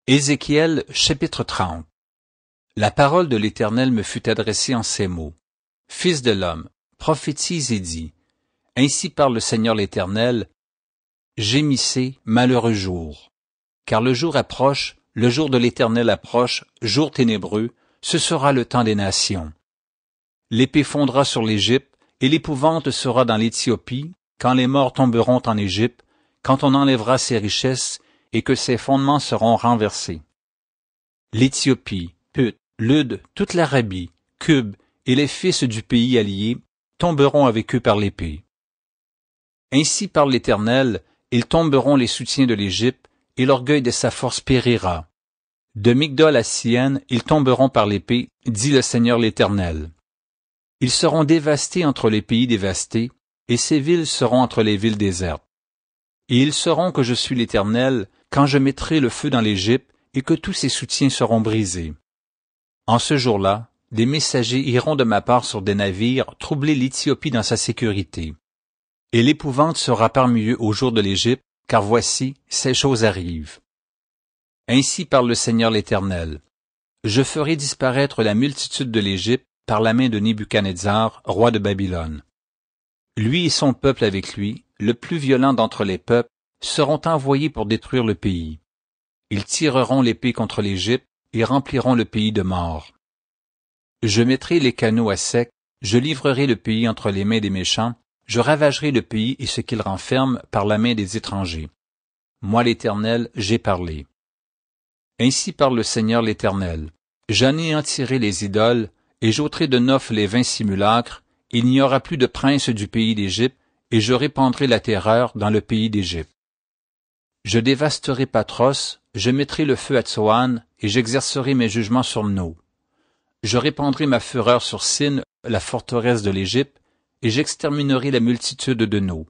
Ézéchiel, chapitre 30. La parole de l'Éternel me fut adressée en ces mots. Fils de l'homme, prophétise et dis, ainsi parle le Seigneur l'Éternel, gémissez, malheureux jour. Car le jour approche, le jour de l'Éternel approche, jour ténébreux, ce sera le temps des nations. L'épée fondra sur l'Égypte, et l'épouvante sera dans l'Éthiopie, quand les morts tomberont en Égypte, quand on enlèvera ses richesses, et que ses fondements seront renversés. L'Éthiopie, Put, Lud, toute l'Arabie, Cub et les fils du pays allié tomberont avec eux par l'épée. Ainsi parle l'Éternel, ils tomberont les soutiens de l'Égypte, et l'orgueil de sa force périra. De Migdol à Syène, ils tomberont par l'épée, dit le Seigneur l'Éternel. Ils seront dévastés entre les pays dévastés, et ces villes seront entre les villes désertes. Et ils sauront que je suis l'Éternel, quand je mettrai le feu dans l'Égypte, et que tous ses soutiens seront brisés. En ce jour-là, des messagers iront de ma part sur des navires troubler l'Éthiopie dans sa sécurité. Et l'épouvante sera parmi eux au jour de l'Égypte, car voici, ces choses arrivent. Ainsi parle le Seigneur l'Éternel. Je ferai disparaître la multitude de l'Égypte par la main de Nebuchadnezzar, roi de Babylone. Lui et son peuple avec lui, le plus violent d'entre les peuples, seront envoyés pour détruire le pays. Ils tireront l'épée contre l'Égypte et rempliront le pays de morts. Je mettrai les canaux à sec, je livrerai le pays entre les mains des méchants, je ravagerai le pays et ce qu'il renferme par la main des étrangers. Moi l'Éternel, j'ai parlé. Ainsi parle le Seigneur l'Éternel. J'anéantirai les idoles, et j'ôterai de Noph les vains simulacres, il n'y aura plus de prince du pays d'Égypte, et je répandrai la terreur dans le pays d'Égypte. Je dévasterai Patros, je mettrai le feu à Tsoan, et j'exercerai mes jugements sur No. Je répandrai ma fureur sur Sin, la forteresse de l'Égypte, et j'exterminerai la multitude de No.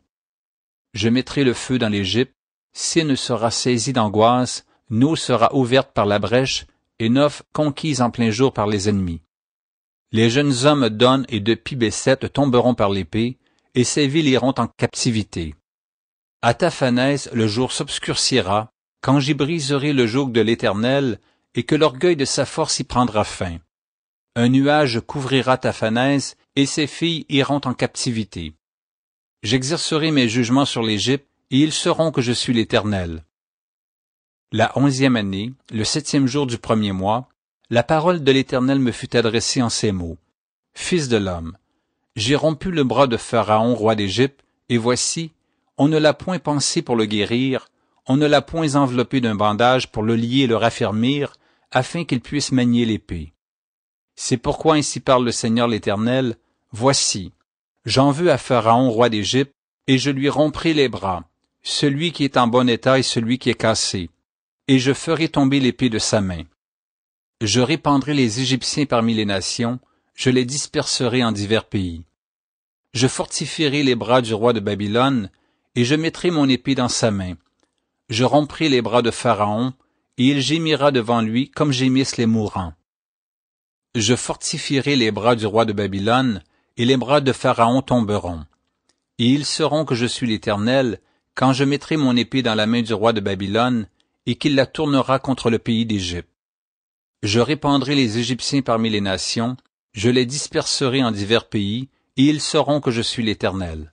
Je mettrai le feu dans l'Égypte, Sin sera saisie d'angoisse, No sera ouverte par la brèche, et Noph conquise en plein jour par les ennemis. Les jeunes hommes d'On et de Pi-Besset tomberont par l'épée, et ces villes iront en captivité. À Taphanès, le jour s'obscurcira, quand j'y briserai le joug de l'Éternel, et que l'orgueil de sa force y prendra fin. Un nuage couvrira Taphanès, et ses filles iront en captivité. J'exercerai mes jugements sur l'Égypte, et ils sauront que je suis l'Éternel. La 11e année, le 7e jour du 1er mois, la parole de l'Éternel me fut adressée en ces mots. Fils de l'homme, j'ai rompu le bras de Pharaon, roi d'Égypte, et voici, on ne l'a point pansé pour le guérir, on ne l'a point enveloppé d'un bandage pour le lier et le raffermir, afin qu'il puisse manier l'épée. C'est pourquoi ainsi parle le Seigneur l'Éternel, voici, j'en veux à Pharaon, roi d'Égypte, et je lui romprai les bras, celui qui est en bon état et celui qui est cassé, et je ferai tomber l'épée de sa main. Je répandrai les Égyptiens parmi les nations, je les disperserai en divers pays. Je fortifierai les bras du roi de Babylone, et je mettrai mon épée dans sa main. Je romprai les bras de Pharaon, et il gémira devant lui comme gémissent les mourants. Je fortifierai les bras du roi de Babylone, et les bras de Pharaon tomberont. Et ils sauront que je suis l'Éternel, quand je mettrai mon épée dans la main du roi de Babylone, et qu'il la tournera contre le pays d'Égypte. Je répandrai les Égyptiens parmi les nations, je les disperserai en divers pays, et ils sauront que je suis l'Éternel.